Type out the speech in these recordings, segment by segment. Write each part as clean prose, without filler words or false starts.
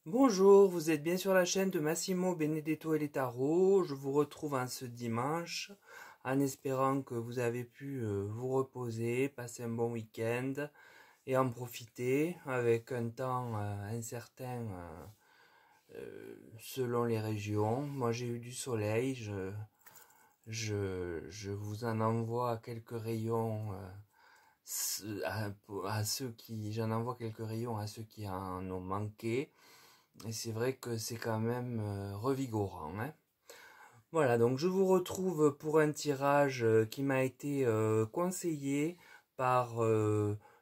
Bonjour, vous êtes bien sur la chaîne de Massimo Benedetto et les tarots. Je vous retrouve en ce dimanche en espérant que vous avez pu vous reposer, passer un bon week-end et en profiter avec un temps incertain selon les régions. Moi j'ai eu du soleil, je vous en envoie quelques rayons à ceux qui, j'en envoie quelques rayons à ceux qui en ont manqué. Et c'est vrai que c'est quand même revigorant, hein. Voilà, donc je vous retrouve pour un tirage qui m'a été conseillé par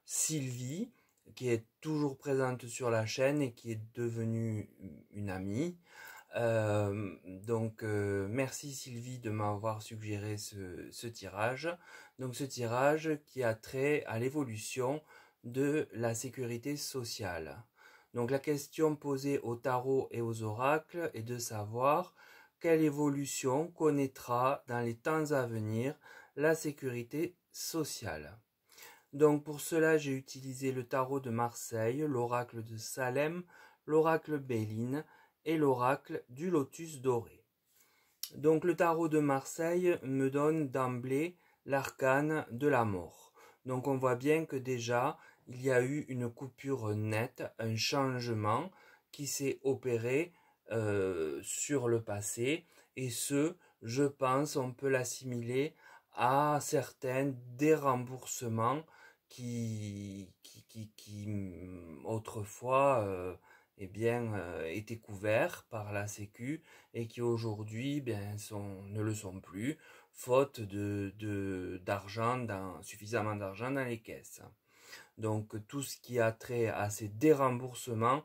Sylvie, qui est toujours présente sur la chaîne et qui est devenue une amie. Merci Sylvie de m'avoir suggéré ce tirage. Donc ce tirage qui a trait à l'évolution de la sécurité sociale. Donc la question posée au tarot et aux oracles est de savoir quelle évolution connaîtra dans les temps à venir la sécurité sociale. Donc pour cela, j'ai utilisé le tarot de Marseille, l'oracle de Salem, l'oracle Béline et l'oracle du lotus doré. Donc le tarot de Marseille me donne d'emblée l'arcane de la mort. Donc on voit bien que déjà, il y a eu une coupure nette, un changement qui s'est opéré sur le passé. Et ce, je pense, on peut l'assimiler à certains déremboursements qui autrefois étaient couverts par la Sécu et qui aujourd'hui ne le sont plus, faute d'argent, suffisamment d'argent dans les caisses. Donc tout ce qui a trait à ces déremboursements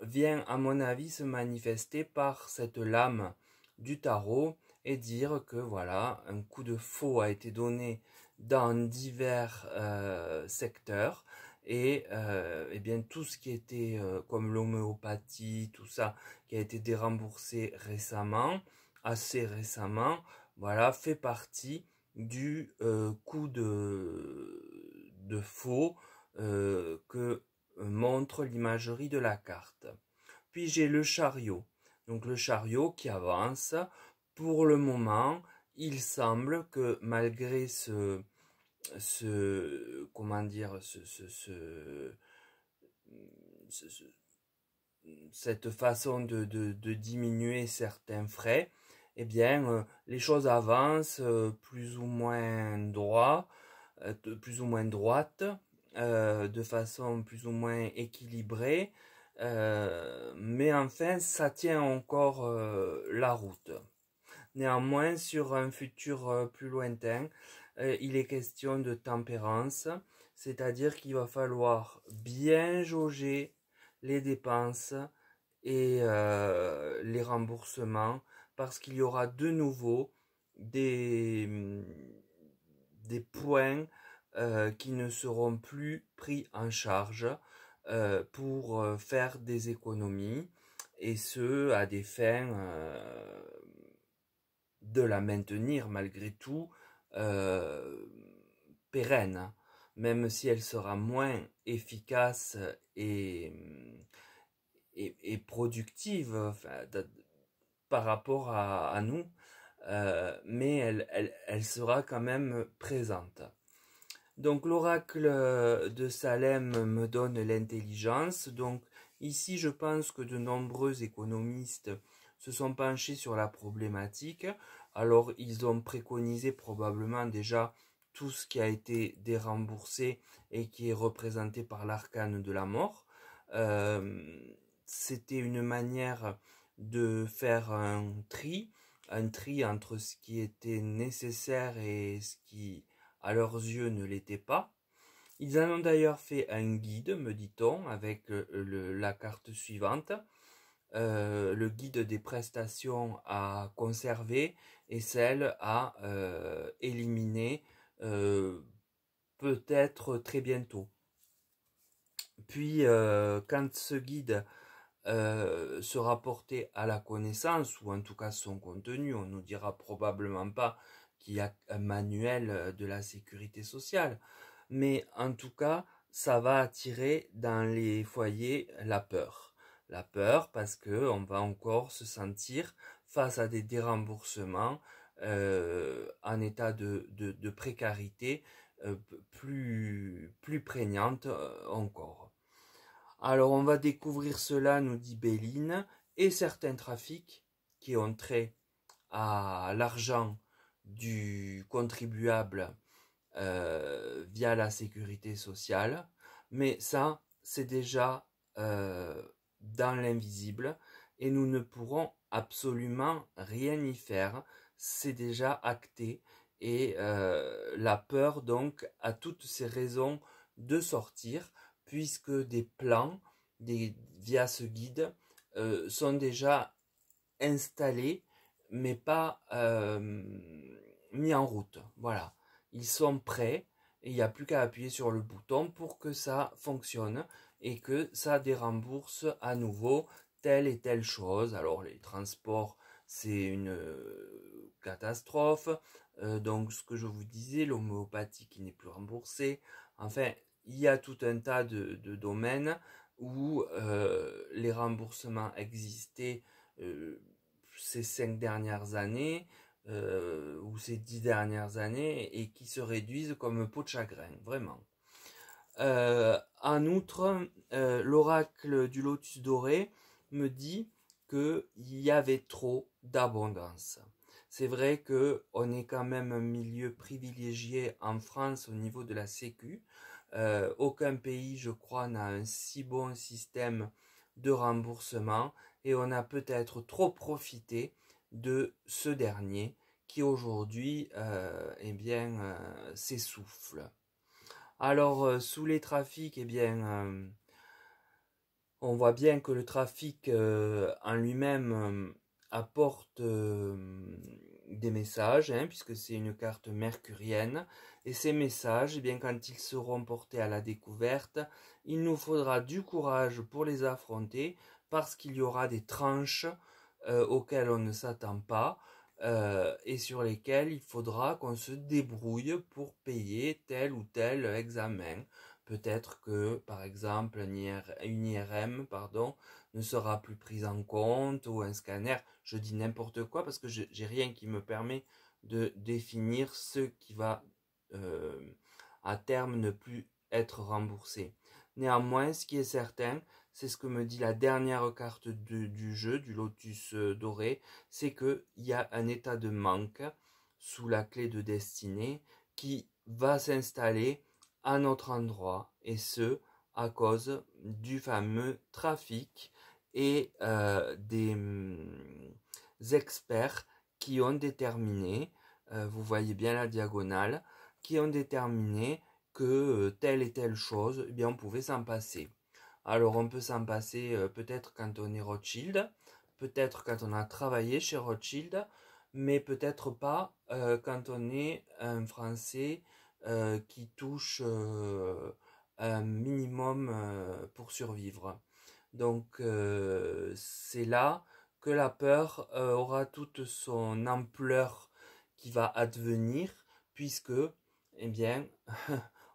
vient à mon avis se manifester par cette lame du tarot et dire que voilà, un coup de faux a été donné dans divers secteurs et bien tout ce qui était comme l'homéopathie, tout ça qui a été déremboursé récemment, assez récemment, voilà, fait partie du coup de faux que montre l'imagerie de la carte. Puis j'ai le chariot. Donc le chariot qui avance. Pour le moment, il semble que malgré comment dire, ce- cette façon de diminuer certains frais, eh bien, les choses avancent plus ou moins droit, plus ou moins droite, de façon plus ou moins équilibrée, mais enfin, ça tient encore la route. Néanmoins, sur un futur plus lointain, il est question de tempérance, c'est-à-dire qu'il va falloir bien jauger les dépenses et les remboursements, parce qu'il y aura de nouveau des, des points qui ne seront plus pris en charge pour faire des économies, et ce à des fins de la maintenir malgré tout euh, pérenne, même si elle sera moins efficace et productive, enfin, par rapport à nous, mais elle sera quand même présente. Donc l'oracle de Salem me donne l'intelligence. Donc ici, je pense que de nombreux économistes se sont penchés sur la problématique. Alors ils ont préconisé probablement déjà tout ce qui a été déremboursé et qui est représenté par l'arcane de la mort. C'était une manière de faire un tri entre ce qui était nécessaire et ce qui à leurs yeux ne l'était pas. Ils en ont d'ailleurs fait un guide, me dit-on, avec la carte suivante, le guide des prestations à conserver et celles à éliminer peut-être très bientôt. Puis quand ce guide sera porté à la connaissance, ou en tout cas son contenu, on nous dira probablement pas qu'il y a un manuel de la sécurité sociale, mais en tout cas, ça va attirer dans les foyers la peur. La peur parce que on va encore se sentir face à des déremboursements en état de précarité plus prégnante encore. Alors on va découvrir cela, nous dit Béline, et certains trafics qui ont trait à l'argent du contribuable via la sécurité sociale, mais ça, c'est déjà dans l'invisible et nous ne pourrons absolument rien y faire. C'est déjà acté et la peur donc a toutes ses raisons de sortir puisque des plans via ce guide sont déjà installés mais pas mis en route. Voilà, ils sont prêts et il n'y a plus qu'à appuyer sur le bouton pour que ça fonctionne et que ça dérembourse à nouveau telle et telle chose. Alors les transports, c'est une catastrophe. Donc ce que je vous disais, l'homéopathie qui n'est plus remboursée. Enfin, il y a tout un tas de domaines où les remboursements existaient ces 5 dernières années ou ces 10 dernières années et qui se réduisent comme peau de chagrin, vraiment. En outre, l'oracle du lotus doré me dit qu'il y avait trop d'abondance. C'est vrai qu'on est quand même un milieu privilégié en France au niveau de la Sécu. Aucun pays, je crois, n'a un si bon système de remboursement et on a peut-être trop profité de ce dernier qui aujourd'hui s'essouffle. Alors sous les trafics, on voit bien que le trafic en lui-même apporte des messages, puisque c'est une carte mercurienne. Et ces messages, quand ils seront portés à la découverte, il nous faudra du courage pour les affronter, parce qu'il y aura des tranches auxquelles on ne s'attend pas, et sur lesquelles il faudra qu'on se débrouille pour payer tel ou tel examen. Peut-être que, par exemple, une IRM ne sera plus prise en compte, ou un scanner. Je dis n'importe quoi parce que j'ai rien qui me permet de définir ce qui va à terme ne plus être remboursé. Néanmoins, ce qui est certain, c'est ce que me dit la dernière carte du jeu, du lotus doré, c'est qu'il y a un état de manque sous la clé de destinée qui va s'installer à notre endroit, et ce, à cause du fameux trafic et des experts qui ont déterminé, vous voyez bien la diagonale, qui ont déterminé que telle et telle chose, on pouvait s'en passer. Alors on peut s'en passer peut-être quand on est Rothschild, peut-être quand on a travaillé chez Rothschild, mais peut-être pas quand on est un Français qui touche un minimum pour survivre. Donc c'est là que la peur aura toute son ampleur qui va advenir, puisque,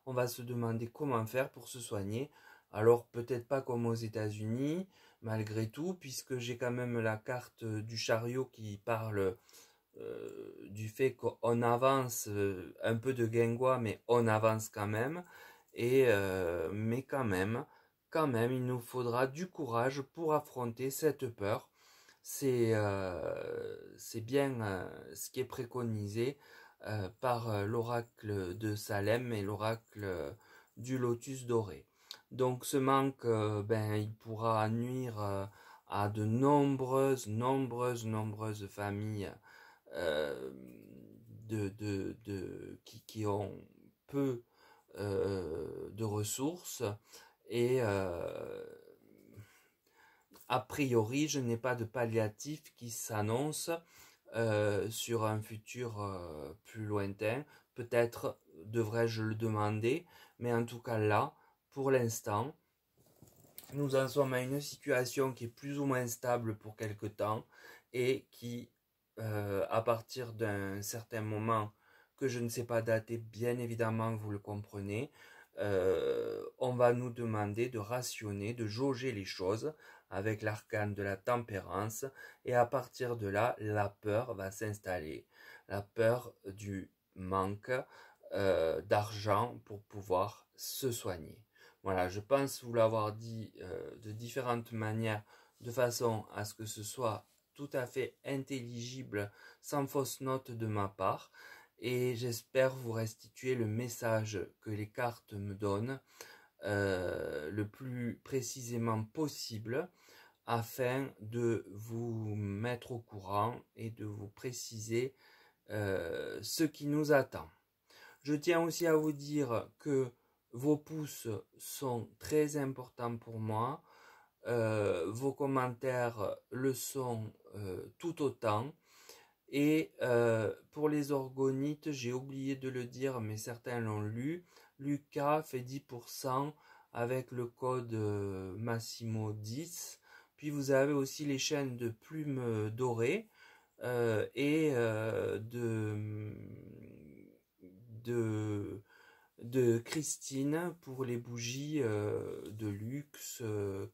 on va se demander comment faire pour se soigner. Alors peut-être pas comme aux États-Unis, malgré tout, puisque j'ai quand même la carte du chariot qui parle du fait qu'on avance, un peu de guingois, mais on avance quand même. Mais quand même, il nous faudra du courage pour affronter cette peur. C'est bien ce qui est préconisé par l'oracle de Salem et l'oracle du lotus doré. Donc ce manque, il pourra nuire à de nombreuses familles euh, qui ont peu de ressources et a priori je n'ai pas de palliatif qui s'annonce sur un futur plus lointain. Peut-être devrais-je le demander, mais en tout cas là, pour l'instant, nous en sommes à une situation qui est plus ou moins stable pour quelque temps et qui, à partir d'un certain moment que je ne sais pas dater, bien évidemment, vous le comprenez, on va nous demander de rationner, de jauger les choses avec l'arcane de la tempérance, et à partir de là, la peur va s'installer, la peur du manque d'argent pour pouvoir se soigner. Voilà, je pense vous l'avoir dit de différentes manières, de façon à ce que ce soit tout à fait intelligible, sans fausse note de ma part, et j'espère vous restituer le message que les cartes me donnent le plus précisément possible, afin de vous mettre au courant et de vous préciser ce qui nous attend. Je tiens aussi à vous dire que vos pouces sont très importants pour moi, vos commentaires le sont tout autant, et pour les orgonites, j'ai oublié de le dire, mais certains l'ont lu, Lucas fait 10% avec le code Massimo 10. Puis vous avez aussi les chaînes de plumes dorées et de Christine pour les bougies de luxe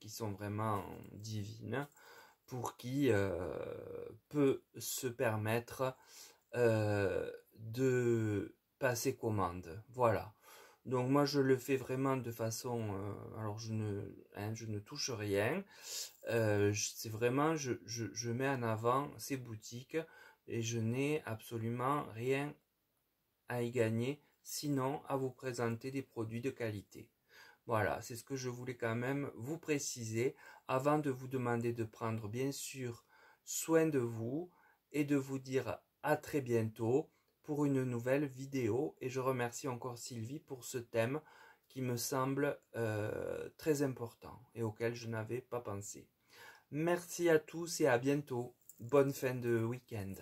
qui sont vraiment divines, pour qui peut se permettre de passer commande. Voilà. Donc moi je le fais vraiment de façon, alors je ne touche rien, c'est vraiment, je mets en avant ces boutiques et je n'ai absolument rien à y gagner, sinon à vous présenter des produits de qualité. Voilà, c'est ce que je voulais quand même vous préciser avant de vous demander de prendre bien sûr soin de vous et de vous dire à très bientôt pour une nouvelle vidéo. Et je remercie encore Sylvie pour ce thème qui me semble très important et auquel je n'avais pas pensé. Merci à tous et à bientôt. Bonne fin de week-end.